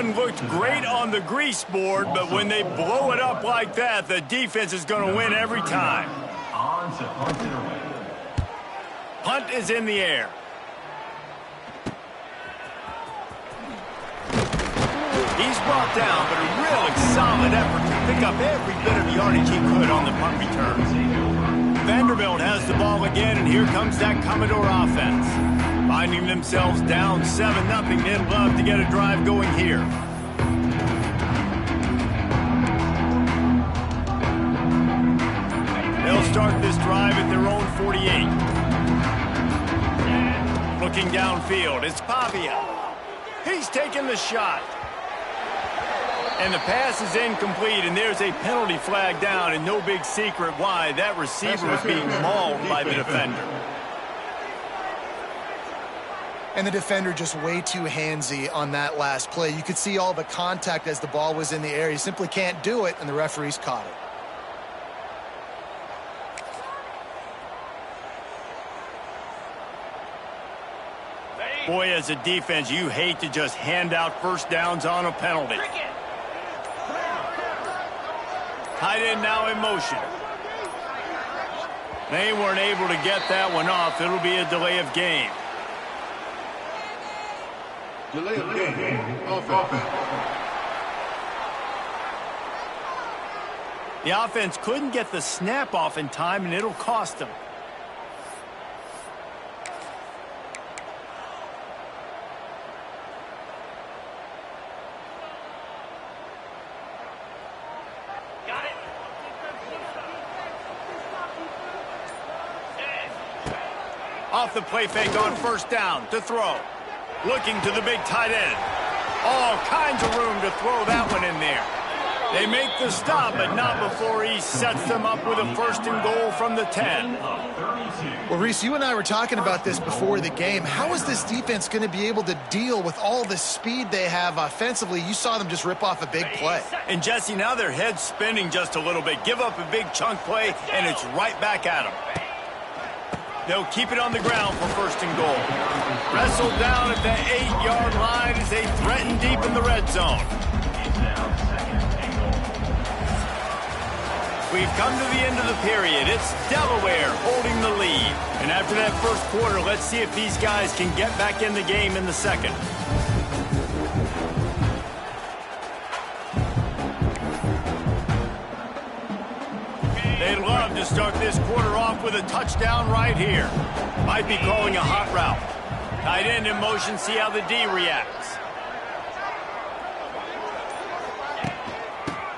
one looked great on the grease board, but when they blow it up like that, the defense is going to win every time. Punt is in the air. He's brought down, but a really solid effort to pick up every bit of yardage he could on the punt return. Vanderbilt has the ball again, and here comes that Commodore offense. Finding themselves down 7-0, they'd love to get a drive going here. They'll start this drive at their own 48. Looking downfield, it's Pavia. He's taking the shot. And the pass is incomplete, and there's a penalty flag down, and no big secret why. That receiver was being mauled by the defender. And the defender just way too handsy on that last play. You could see all the contact as the ball was in the air. He simply can't do it, and the referees caught it. Boy, as a defense, you hate to just hand out first downs on a penalty. Tight end now in motion. They weren't able to get that one off. It'll be a delay of game. Delay of game. Offense. The offense couldn't get the snap off in time, and it'll cost them. Off the play fake on first down to throw. Looking to the big tight end. All kinds of room to throw that one in there. They make the stop, but not before he sets them up with a first and goal from the 10. Well, Reese, you and I were talking about this before the game. How is this defense going to be able to deal with all the speed they have offensively? You saw them just rip off a big play. And, Jesse, now their head's spinning just a little bit. Give up a big chunk play, and it's right back at them. They'll keep it on the ground for first and goal. Wrestled down at the 8-yard line as they threaten deep in the red zone. We've come to the end of the period. It's Delaware holding the lead. And after that first quarter, let's see if these guys can get back in the game in the second. They'd love to start this quarter off with a touchdown right here. Might be calling a hot route. Tight end in motion, see how the D reacts.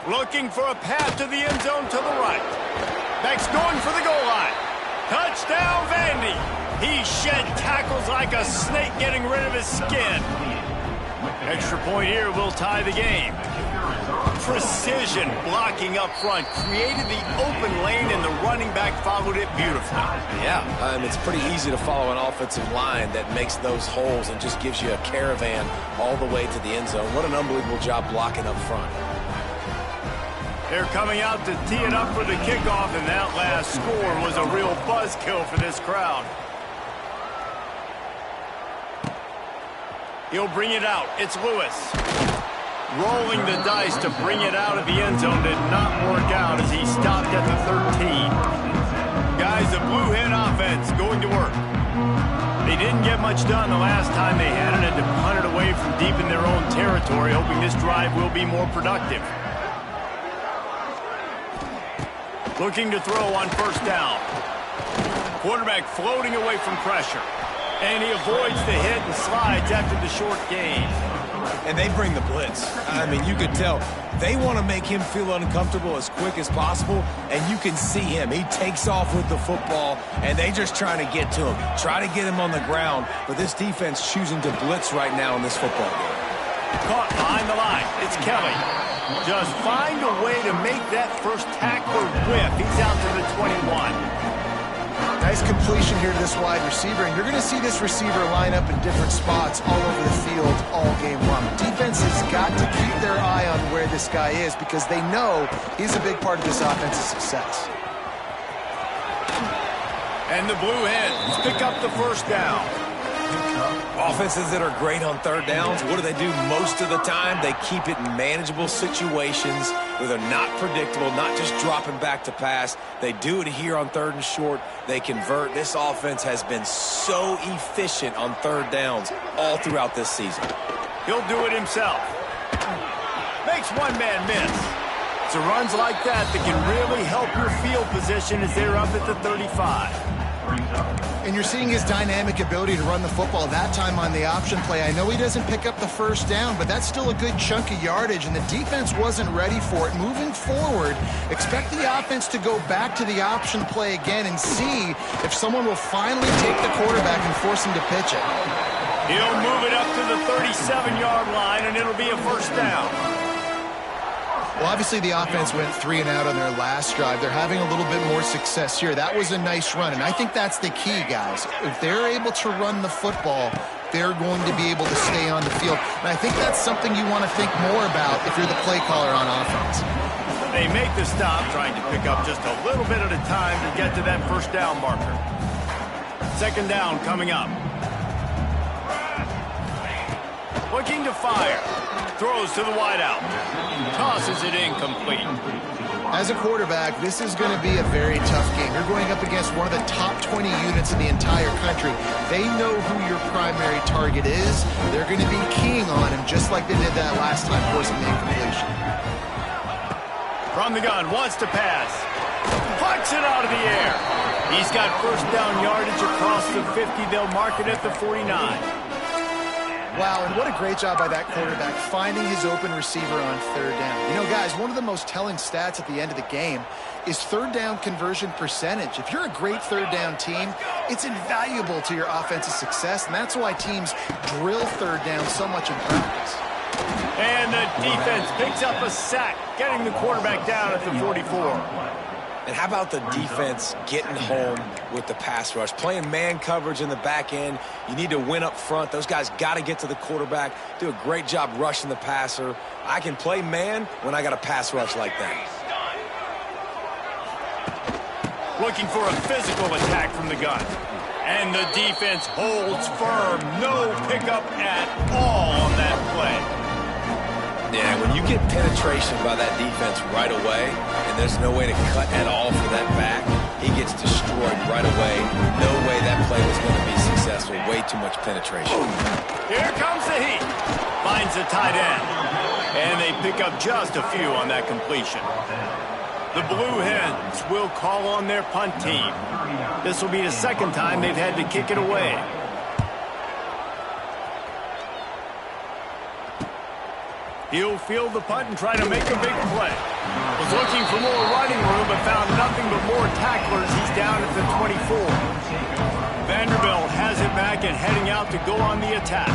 Looking for a path to the end zone to the right. Beck's going for the goal line. Touchdown, Vandy. He shed tackles like a snake getting rid of his skin. Extra point here will tie the game. Precision blocking up front created the open lane, and the running back followed it beautifully. Yeah, it's pretty easy to follow an offensive line that makes those holes and just gives you a caravan all the way to the end zone. What an unbelievable job blocking up front. They're coming out to tee it up for the kickoff, and that last score was a real buzzkill for this crowd. He'll bring it out. It's Lewis. Rolling the dice to bring it out of the end zone did not work out as he stopped at the 13. Guys, the blue hen offense going to work. They didn't get much done the last time they had it, and to punt it away from deep in their own territory, hoping this drive will be more productive. Looking to throw on first down. Quarterback floating away from pressure. And he avoids the hit and slides after the short gain. And they bring the blitz. I mean, you could tell they want to make him feel uncomfortable as quick as possible, and you can see him. He takes off with the football, and they just trying to get to him, try to get him on the ground, but this defense choosing to blitz right now in this football game. Caught behind the line. It's Kelly. Just find a way to make that first tackler whip. He's out to the 21. Nice completion here to this wide receiver, and you're going to see this receiver line up in different spots all over the field all game long. Defense has got to keep their eye on where this guy is because they know he's a big part of this offense's success. And the Blue Hens pick up the first down. Offenses that are great on third downs, what do most of the time? They keep it in manageable situations where they're not predictable, not just dropping back to pass. They do it here on third and short. They convert. This offense has been so efficient on third downs all throughout this season. He'll do it himself. Makes one man miss. It's runs like that can really help your field position as they're up at the 35. And you're seeing his dynamic ability to run the football that time on the option play. I know he doesn't pick up the first down, but that's still a good chunk of yardage, and the defense wasn't ready for it. Moving forward, expect the offense to go back to the option play again and see if someone will finally take the quarterback and force him to pitch it. He'll move it up to the 37-yard line, and it'll be a first down. Well, obviously the offense went 3 and out on their last drive. They're having a little bit more success here. That was a nice run, and I think that's the key, guys. If they're able to run the football, they're going to be able to stay on the field. And I think that's something you want to think more about if you're the play caller on offense. They make the stop, trying to pick up just a little bit at a time to get to that first down marker. Second down coming up. Looking to fire. Throws to the wideout. Tosses it incomplete. As a quarterback, this is going to be a very tough game. You're going up against one of the top 20 units in the entire country. They know who your primary target is. They're going to be keying on him just like they did that last time, forcing the incompletion. From the gun, wants to pass. Pucks it out of the air. He's got first down yardage across the 50. They'll mark it at the 49. Wow, and what a great job by that quarterback finding his open receiver on third down. You know, guys, one of the most telling stats at the end of the game is third down conversion percentage. If you're a great third down team, it's invaluable to your offensive success, and that's why teams drill third down so much in practice. And the defense picks up a sack, getting the quarterback down at the 44. And how about the defense getting home with the pass rush? Playing man coverage in the back end. You need to win up front. Those guys got to get to the quarterback, do a great job rushing the passer. I can play man when I got a pass rush like that. Looking for a physical attack from the gun. And the defense holds firm. No pickup at all on that play. Yeah, when you get penetration by that defense right away, and there's no way to cut at all for that back, he gets destroyed right away. No way that play was going to be successful. Way too much penetration. Here comes the heat. Finds the tight end. And they pick up just a few on that completion. The Blue Hens will call on their punt team. This will be the second time they've had to kick it away. He'll field the punt and try to make a big play. Was looking for more running room, but found nothing but more tacklers. He's down at the 24. Vanderbilt has it back and heading out to go on the attack.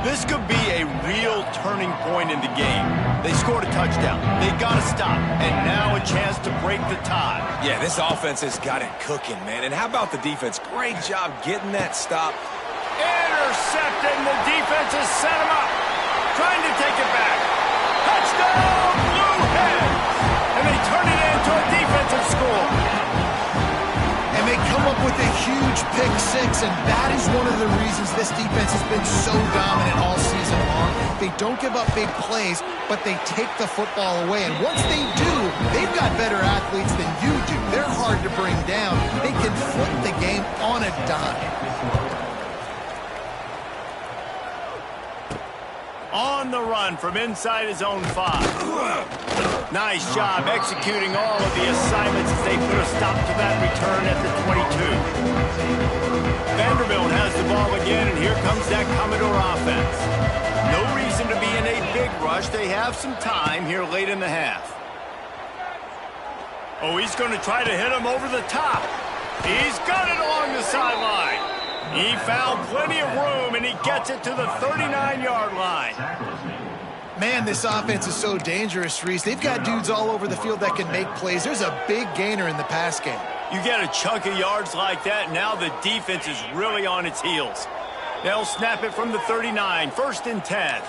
This could be a real turning point in the game. They scored a touchdown. They got to stop. And now a chance to break the tie. Yeah, this offense has got it cooking, man. And how about the defense? Great job getting that stop. Intercepted, and the defense has set him up. Trying to take it back. Touchdown, Blue Hens! And they turn it into a defensive score. And they come up with a huge pick six, and that is one of the reasons this defense has been so dominant all season long. They don't give up big plays, but they take the football away. And once they do, they've got better athletes than you do. They're hard to bring down. They can flip the game on a dime. On the run from inside his own 5. Nice job executing all of the assignments as they put a stop to that return at the 22. Vanderbilt has the ball again, and here comes that Commodore offense. No reason to be in a big rush. They have some time here late in the half. Oh, he's going to try to hit him over the top. He's got it along the sideline. He found plenty of room, and he gets it to the 39-yard line. Man, this offense is so dangerous, Reese. They've got dudes all over the field that can make plays. There's a big gainer in the pass game. You get a chunk of yards like that, now the defense is really on its heels. They'll snap it from the 39, 1st and 10.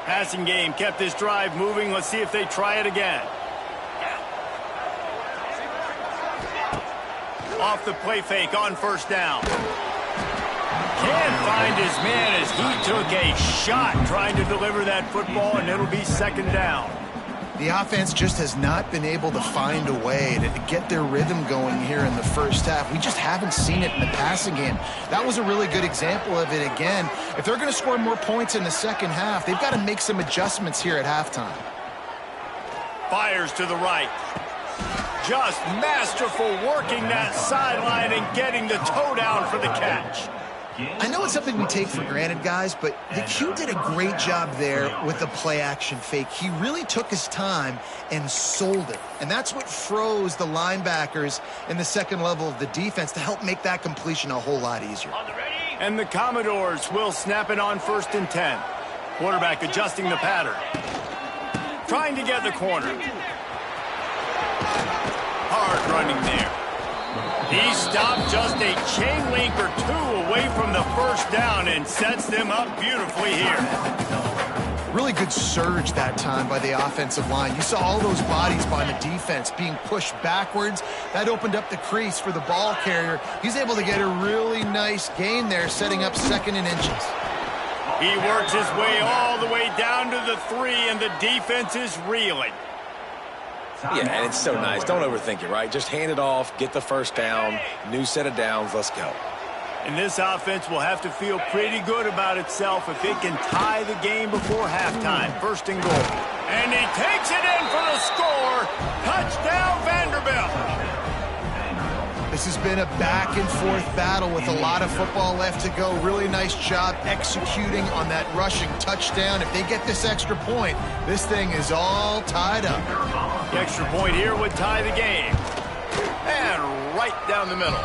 Passing game kept this drive moving. Let's see if they try it again. Off the play fake on first down. Can't find his man as he took a shot trying to deliver that football, and it'll be second down. The offense just has not been able to find a way to get their rhythm going here in the first half. We just haven't seen it in the passing game. That was a really good example of it again. If they're going to score more points in the second half, they've got to make some adjustments here at halftime. Fires to the right. Just masterful working that sideline and getting the toe down for the catch. I know it's something we take for granted, guys, but the Q did a great job there with the play-action fake. He really took his time and sold it, and that's what froze the linebackers in the second level of the defense to help make that completion a whole lot easier. And the Commodores will snap it on 1st and 10. Quarterback adjusting the pattern. Trying to get the corner. Hard running there. He stopped just a chain link or two away from the first down and sets them up beautifully here. Really good surge that time by the offensive line. You saw all those bodies by the defense being pushed backwards. That opened up the crease for the ball carrier. He's able to get a really nice gain there, setting up 2nd and inches. He works his way all the way down to the 3, and the defense is reeling. Yeah, and it's so nice. Don't overthink it, right? Just hand it off, get the first down, new set of downs, let's go. And this offense will have to feel pretty good about itself if it can tie the game before halftime. 1st and goal. And he takes it in for the score. Touchdown, Vanderbilt. This has been a back-and-forth battle with a lot of football left to go. Really nice job executing on that rushing touchdown. If they get this extra point, this thing is all tied up. The extra point here would tie the game. And right down the middle.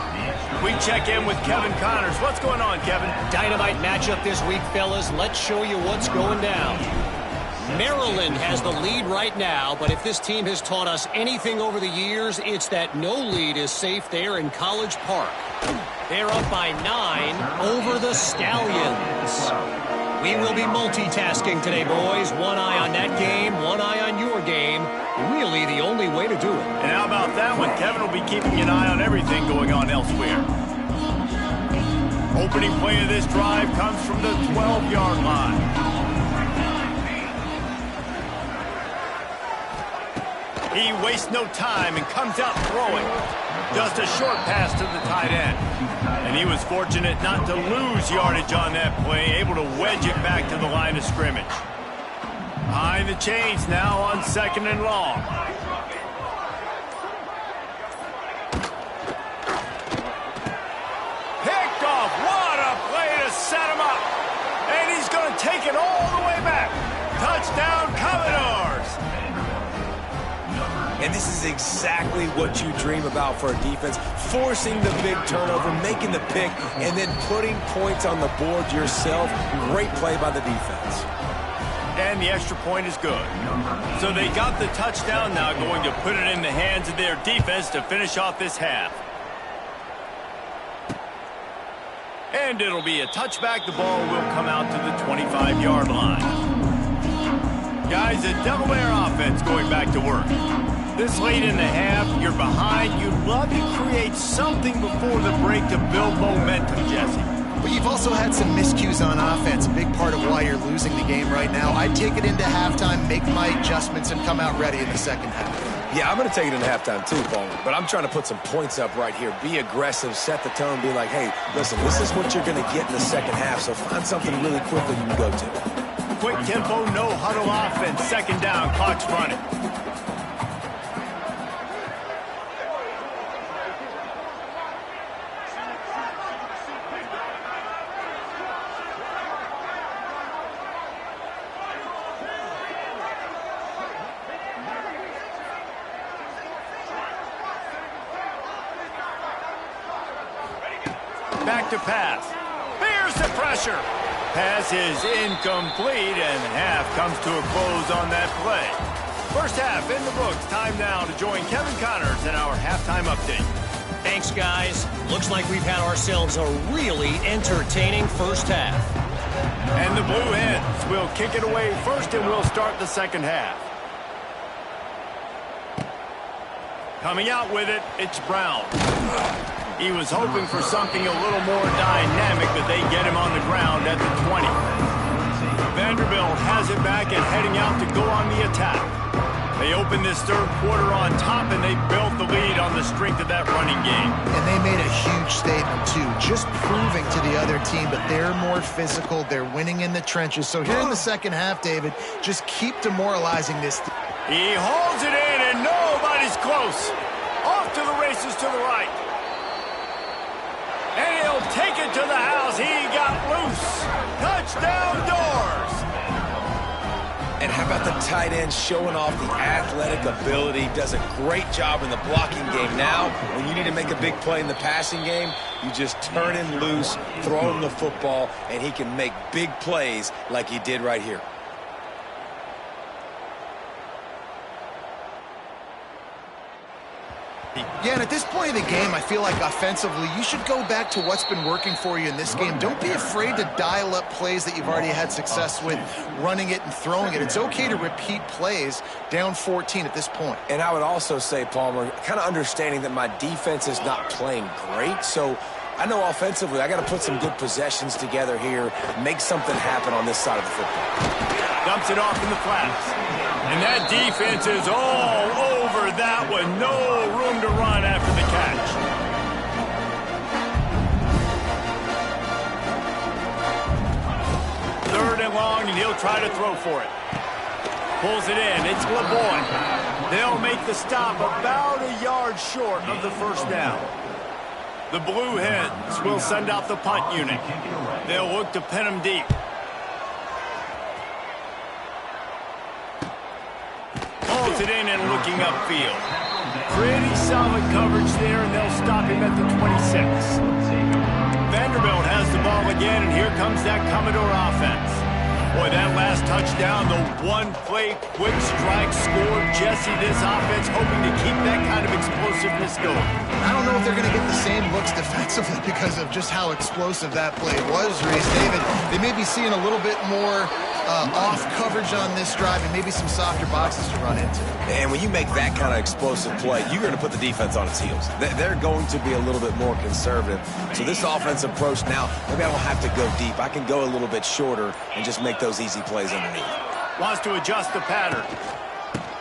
We check in with Kevin Connors. What's going on, Kevin? Dynamite matchup this week, fellas. Let's show you what's going down. Maryland has the lead right now, but if this team has taught us anything over the years, it's that no lead is safe there in College Park. They're up by 9 over the Stallions. We will be multitasking today, boys. One eye on that game, one eye on your game. Really the only way to do it. And how about that one? Kevin will be keeping an eye on everything going on elsewhere. Opening play of this drive comes from the 12-yard line. He wastes no time and comes out throwing. Just a short pass to the tight end. And he was fortunate not to lose yardage on that play, able to wedge it back to the line of scrimmage. Behind the chains now on 2nd and long. Picked off. What a play to set him up. And he's going to take it all the way back. Touchdown, Commodores. And this is exactly what you dream about for a defense, forcing the big turnover, making the pick, and then putting points on the board yourself. Great play by the defense. And the extra point is good. So they got the touchdown, now going to put it in the hands of their defense to finish off this half. And it'll be a touchback. The ball will come out to the 25-yard line. Guys, the Delaware offense going back to work. This late in the half, you're behind. You'd love to create something before the break to build momentum, Jesse. But you've also had some miscues on offense, a big part of why you're losing the game right now. I'd take it into halftime, make my adjustments, and come out ready in the second half. Yeah, I'm going to take it into halftime too, Paul. But I'm trying to put some points up right here. Be aggressive, set the tone, be like, hey, listen, this is what you're going to get in the second half, so find something really quickly you can go to. Quick tempo, no huddle offense. 2nd down, clock's running. Back to pass. Here's the pressure. Pass is incomplete, and half comes to a close on that play. First half in the books. Time now to join Kevin Connors in our halftime update. Thanks, guys. Looks like we've had ourselves a really entertaining first half. And the Blue Hens will kick it away first, and we'll start the second half. Coming out with it, it's Brown. He was hoping for something a little more dynamic, but they get him on the ground at the 20. Vanderbilt has it back and heading out to go on the attack. They opened this third quarter on top, and they built the lead on the strength of that running game. And they made a huge statement, too, just proving to the other team that they're more physical, they're winning in the trenches. So here in the second half, David, just keep demoralizing this team. He holds it in, and nobody's close. Off to the races to the right. And he'll take it to the house. He got loose. Touchdown, Doors. And how about the tight end showing off the athletic ability? Does a great job in the blocking game. Now, when you need to make a big play in the passing game, you just turn him loose, throw him the football, and he can make big plays like he did right here. Yeah, and at this point of the game, I feel like offensively, you should go back to what's been working for you in this game. Don't be afraid to dial up plays that you've already had success with, running it and throwing it. It's okay to repeat plays down 14 at this point. And I would also say, Palmer, kind of understanding that my defense is not playing great, so I know offensively I got to put some good possessions together here, make something happen on this side of the football. Dumps it off in the flats. And that defense is all over that one. No room to run after the catch. Third and long, and he'll try to throw for it. Pulls it in. It's LeBoy. They'll make the stop about a yard short of the first down. The Blue Hens will send out the punt unit. They'll look to pin him deep. Holds it in and looking upfield. Pretty solid coverage there, and they'll stop him at the 26. Vanderbilt has the ball again, and here comes that Commodore offense. Boy, that last touchdown, the one-play quick strike score. Jesse, this offense hoping to keep that kind of explosiveness going. I don't know if they're going to get the same looks defensively because of just how explosive that play was, Reese. David, they may be seeing a little bit more off coverage on this drive and maybe some softer boxes to run into. And when you make that kind of explosive play, you're going to put the defense on its heels. They're going to be a little bit more conservative. So this offensive approach now, maybe I don't have to go deep. I can go a little bit shorter and just make those easy plays underneath. Wants to adjust the pattern.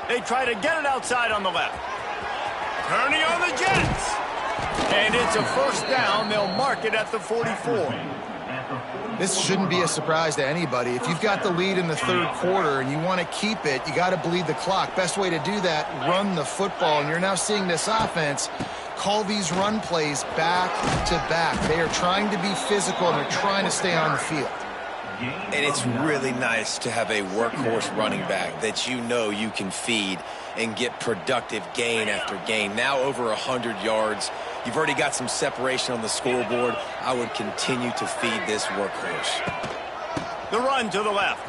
They try to get it outside on the left. Turning on the Jets. And it's a first down. They'll mark it at the 44. This shouldn't be a surprise to anybody. If you've got the lead in the third quarter and you want to keep it, you got to bleed the clock. Best way to do that, run the football. And you're now seeing this offense call these run plays back to back. They are trying to be physical, and they're trying to stay on the field. And it's really nice to have a workhorse running back that you know you can feed and get productive gain after gain. Now over 100 yards. You've already got some separation on the scoreboard. I would continue to feed this workhorse. The run to the left.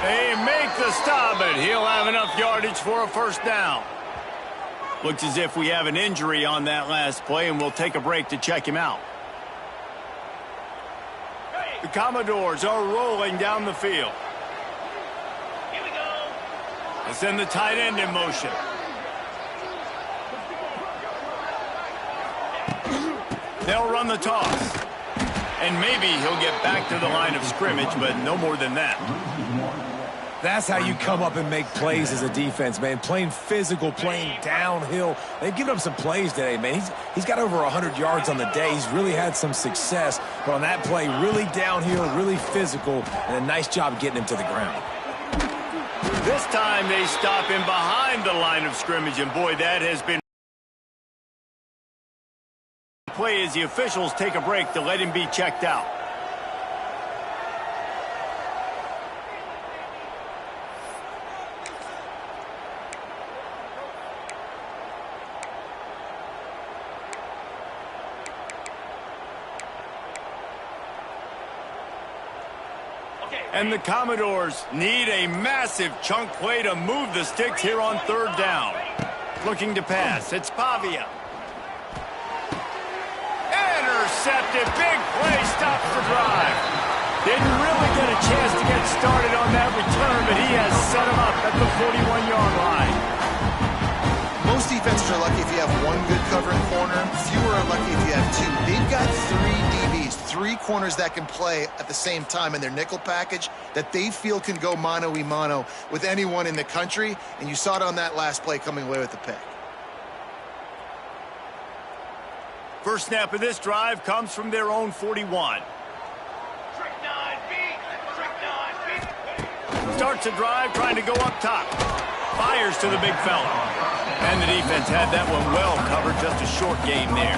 They make the stop, but he'll have enough yardage for a first down. Looks as if we have an injury on that last play, and we'll take a break to check him out. The Commodores are rolling down the field. Here we go. They send the tight end in motion. They'll run the toss. And maybe he'll get back to the line of scrimmage, but no more than that. That's how you come up and make plays as a defense, man. Playing physical, playing downhill. They've given up some plays today, man. He's got over 100 yards on the day. He's really had some success. But on that play, really downhill, really physical, and a nice job getting him to the ground. This time they stop him behind the line of scrimmage, and boy, that has been play as the officials take a break to let him be checked out. And the Commodores need a massive chunk play to move the sticks here on third down. Looking to pass. It's Pavia. Intercepted. Big play. Stops the drive. Didn't really get a chance to get started on that return, but he has set him up at the 41-yard line. Most defenses are lucky if you have one good covering corner. Fewer are lucky if you have two. They've got 3 DBs, 3 corners that can play at the same time in their nickel package that they feel can go mano-a-mano with anyone in the country, and you saw it on that last play coming away with the pick. First snap of this drive comes from their own 41. Starts a drive trying to go up top. Fires to the big fella. And the defense had that one well covered, just a short game there.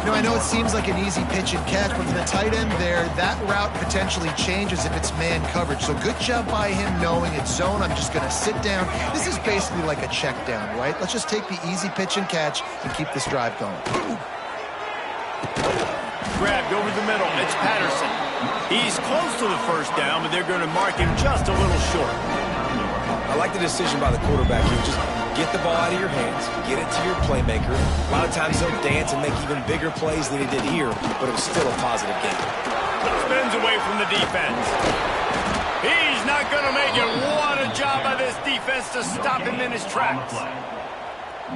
You know, I know it seems like an easy pitch and catch, but for the tight end there, that route potentially changes if it's man coverage. So good job by him knowing it's zone. I'm just going to sit down. This is basically like a check down, right? Let's just take the easy pitch and catch and keep this drive going. Grabbed over the middle. It's Patterson. He's close to the first down, but they're going to mark him just a little short. I like the decision by the quarterback here. Just get the ball out of your hands, get it to your playmaker. A lot of times he'll dance and make even bigger plays than he did here, but it was still a positive game. Spins away from the defense. He's not going to make it. What a job by this defense to stop him in his tracks.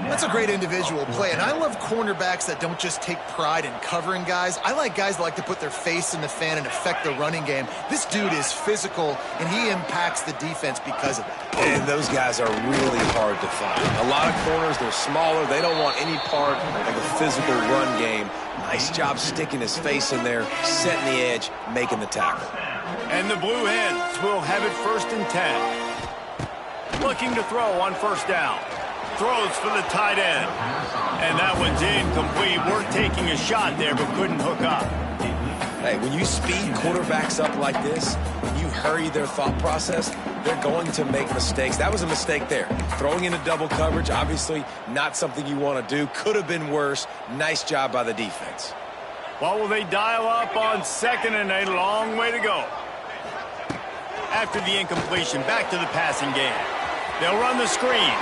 That's a great individual play, and I love cornerbacks that don't just take pride in covering guys. I like guys that like to put their face in the fan and affect the running game. This dude is physical, and he impacts the defense because of that. And those guys are really hard to find. A lot of corners, they're smaller. They don't want any part of a physical run game. Nice job sticking his face in there, setting the edge, making the tackle. And the Blue Hens will have it 1st and 10. Looking to throw on first down. Throws for the tight end. And that one's incomplete. We're taking a shot there, but couldn't hook up. Hey, when you speed quarterbacks up like this, when you hurry their thought process, they're going to make mistakes. That was a mistake there. Throwing into double coverage, obviously not something you want to do. Could have been worse. Nice job by the defense. Well, will they dial up on 2nd and a long way to go? After the incompletion, back to the passing game. They'll run the screen.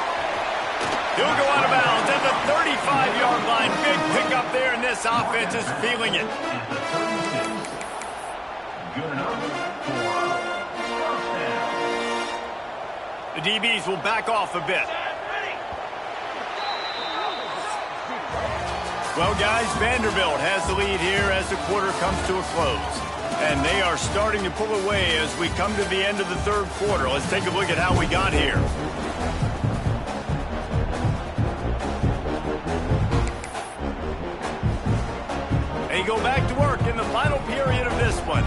He'll go out of bounds at the 35-yard line. Big pickup there, and this offense is feeling it. The DBs will back off a bit. Well, guys, Vanderbilt has the lead here as the quarter comes to a close. And they are starting to pull away as we come to the end of the 3rd quarter. Let's take a look at how we got here. They go back to work in the final period of this one.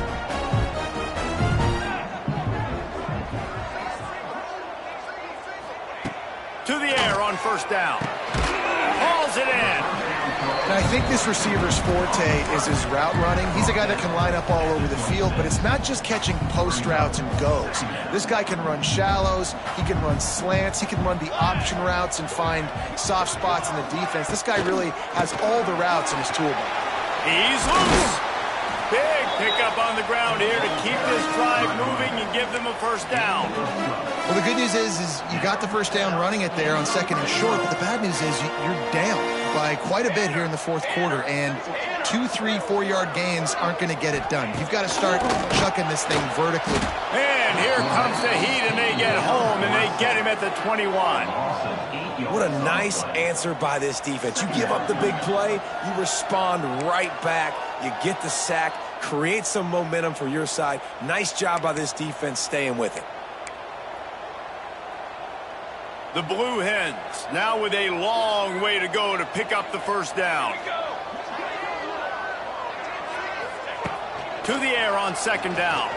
To the air on first down. Hauls it in. And I think this receiver's forte is his route running. He's a guy that can line up all over the field, but it's not just catching post routes and goes. This guy can run shallows, he can run slants, he can run the option routes and find soft spots in the defense. This guy really has all the routes in his toolbox. He's loose. Big pickup on the ground here to keep this drive moving and give them a first down. Well, the good news is you got the first down running it there on 2nd and short, but the bad news is you're down by quite a bit here in the 4th quarter, and 2, 3, 4-yard gains aren't going to get it done. You've got to start chucking this thing vertically. And here comes the heat, and they get home, and they get him at the 21. What a nice answer by this defense. You give up the big play, you respond right back, you get the sack, create some momentum for your side. Nice job by this defense staying with it. The Blue Hens now with a long way to go to pick up the first down. To the air on 2nd down.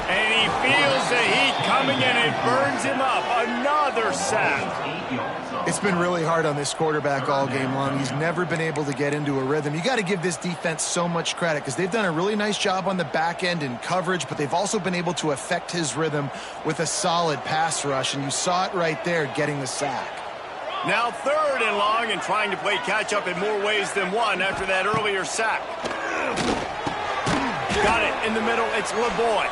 And he feels the heat coming and it burns him up. Another sack. It's been really hard on this quarterback all game long. He's never been able to get into a rhythm. You got to give this defense so much credit because they've done a really nice job on the back end in coverage, but they've also been able to affect his rhythm with a solid pass rush, and you saw it right there getting the sack. Now 3rd and long and trying to play catch-up in more ways than one after that earlier sack. Got it in the middle. It's LeBoy.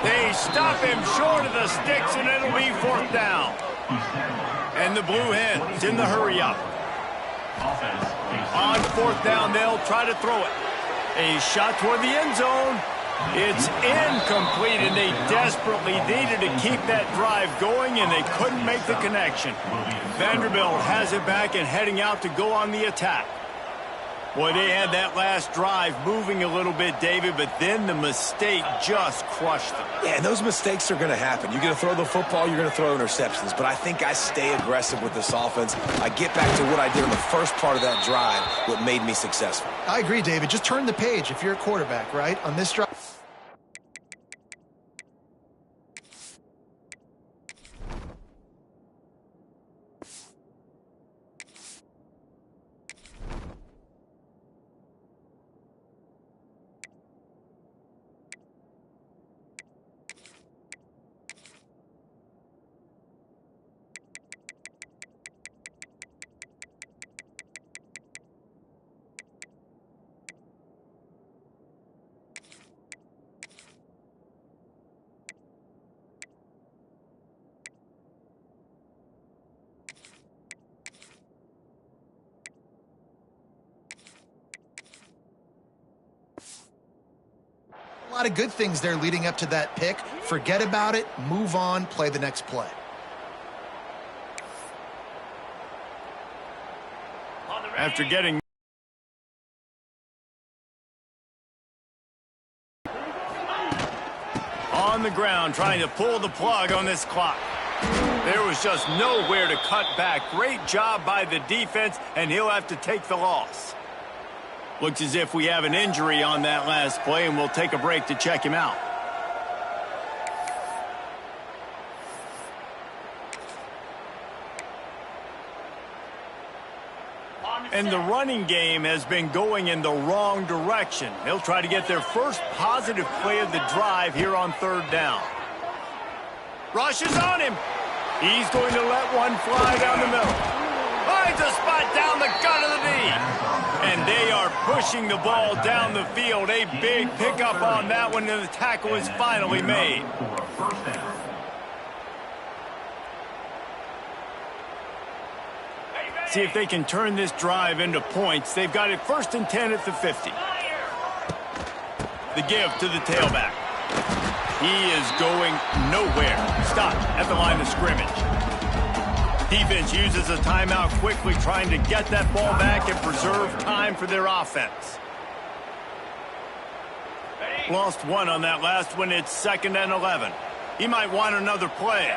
They stop him short of the sticks, and it'll be 4th down. And the Blue Hens in the hurry-up. On 4th down, they'll try to throw it. A shot toward the end zone. It's incomplete, and they desperately needed to keep that drive going, and they couldn't make the connection. Vanderbilt has it back and heading out to go on the attack. Boy, they had that last drive moving a little bit, David, but then the mistake just crushed them. Yeah, and those mistakes are going to happen. You're going to throw the football, you're going to throw interceptions, but I think I stay aggressive with this offense. I get back to what I did in the first part of that drive, what made me successful. I agree, David. Just turn the page if you're a quarterback, right? On this drive. A lot of good things there leading up to that pick. Forget about it, move on, play the next play. After getting on the ground, trying to pull the plug on this clock. There was just nowhere to cut back. Great job by the defense, and he'll have to take the loss. Looks as if we have an injury on that last play, and we'll take a break to check him out. And the running game has been going in the wrong direction. They'll try to get their first positive play of the drive here on third down. Rushes on him. He's going to let one fly down the middle. Finds a spot down the gut of the knee. And they are pushing the ball down the field. A big pickup on that one, and the tackle is finally made. See if they can turn this drive into points. They've got it 1st and 10 at the 50. The give to the tailback. He is going nowhere. Stop at the line of scrimmage. Defense uses a timeout quickly, trying to get that ball back and preserve time for their offense. Lost one on that last one. It's 2nd and 11. He might want another play.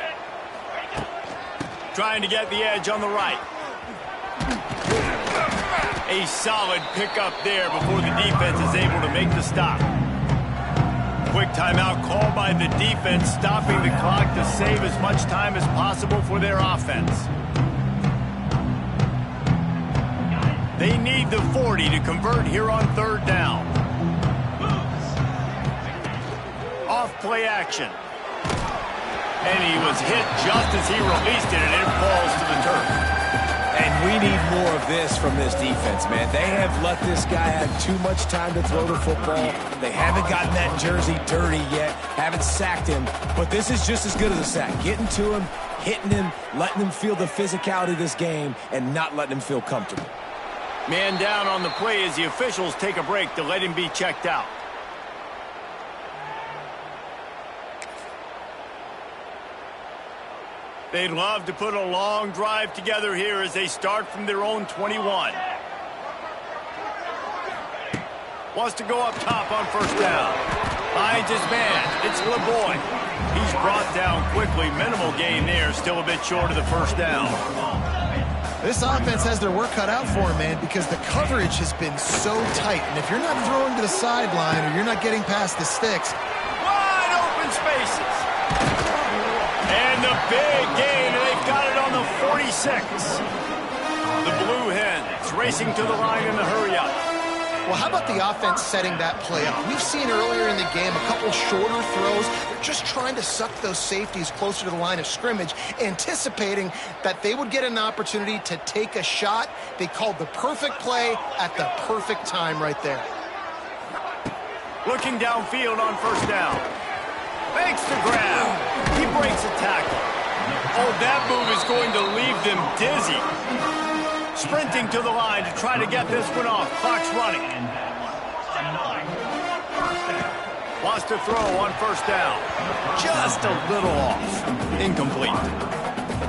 Trying to get the edge on the right. A solid pickup there before the defense is able to make the stop. Quick timeout called by the defense, stopping the clock to save as much time as possible for their offense. They need the 40 to convert here on third down. Off play action. And he was hit just as he released it, and it falls to the turf. And we need more of this from this defense, man. They have let this guy have too much time to throw the football. They haven't gotten that jersey dirty yet, haven't sacked him. But this is just as good as a sack. Getting to him, hitting him, letting him feel the physicality of this game, and not letting him feel comfortable. Man down on the play as the officials take a break to let him be checked out. They'd love to put a long drive together here as they start from their own 21. Wants to go up top on first down. Finds his man. It's LeBoy. He's brought down quickly. Minimal gain there. Still a bit short of the first down. This offense has their work cut out for them, man, because the coverage has been so tight. And if you're not throwing to the sideline or you're not getting past the sticks. Wide open spaces. And the big gain, and they've got it on the 46. The Blue Hens racing to the line in the hurry-up. Well, how about the offense setting that play up? We've seen earlier in the game a couple shorter throws. They're just trying to suck those safeties closer to the line of scrimmage, anticipating that they would get an opportunity to take a shot. They called the perfect play at the perfect time right there. Looking downfield on first down. Makes the grab. He breaks a tackle. Oh, that move is going to leave them dizzy. Sprinting to the line to try to get this one off. Clock's running. Lost to throw on first down. Just a little off. Incomplete.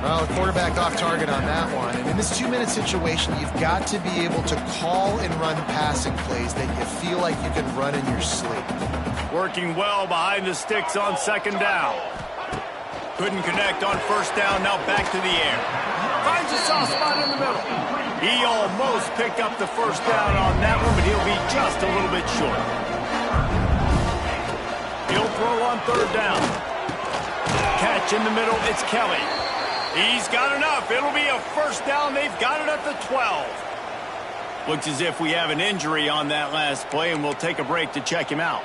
Well, the quarterback off target on that one. And in this 2-minute situation, you've got to be able to call and run passing plays that you feel like you can run in your sleep. Working well behind the sticks on second down. Couldn't connect on first down, now back to the air. Finds a soft spot in the middle. He almost picked up the first down on that one, but he'll be just a little bit short. He'll throw on third down. Catch in the middle, it's Kelly. He's got enough. It'll be a first down. They've got it at the 12. Looks as if we have an injury on that last play, and we'll take a break to check him out.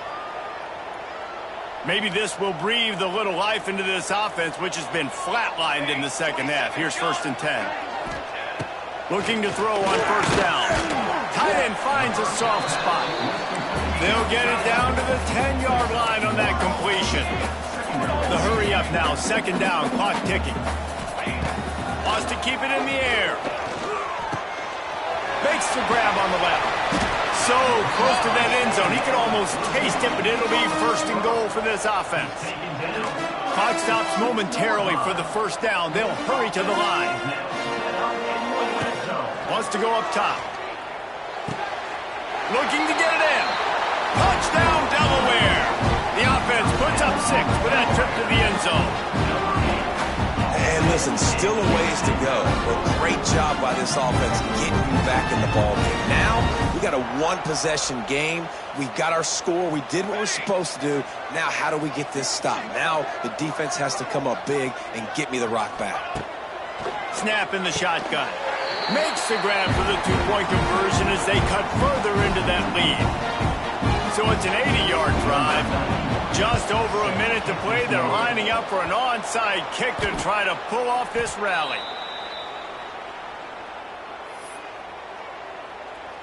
Maybe this will breathe a little life into this offense, which has been flatlined in the second half. Here's 1st and 10. Looking to throw on first down. Tight end finds a soft spot. They'll get it down to the 10-yard line on that completion. The hurry up now. Second down. Clock ticking. Wants to keep it in the air. Makes the grab on the left. So close to that end zone. He could almost taste it, but it'll be 1st and goal for this offense. Clock stops momentarily for the first down. They'll hurry to the line. Wants to go up top. Looking to get it in. Touchdown, Delaware. The offense puts up 6 for that trip to the end zone. And listen, still a ways to go, but great job by this offense getting you back in the ball game. Now, we got a one-possession game. We got our score. We did what we're supposed to do. Now, how do we get this stopped? Now, the defense has to come up big and get me the rock back. Snap in the shotgun. Makes the grab for the 2-point conversion as they cut further into that lead. So it's an 80-yard drive. Just over a minute to play. They're lining up for an onside kick to try to pull off this rally.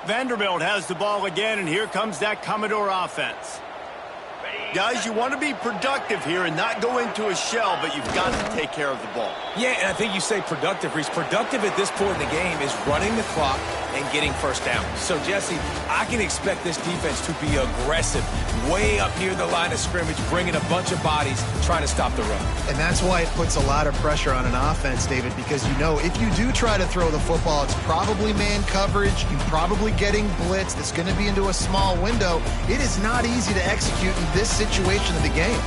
Vanderbilt has the ball again, and here comes that Commodore offense. Guys, you want to be productive here and not go into a shell, but you've got to take care of the ball. Yeah, and I think you say productive, Reese. Productive at this point in the game is running the clock and getting first down. So, Jesse, I can expect this defense to be aggressive, way up near the line of scrimmage, bringing a bunch of bodies, trying to stop the run. And that's why it puts a lot of pressure on an offense, David, because you know if you do try to throw the football, it's probably man coverage, you're probably getting blitzed, it's going to be into a small window. It is not easy to execute in this situation of the game.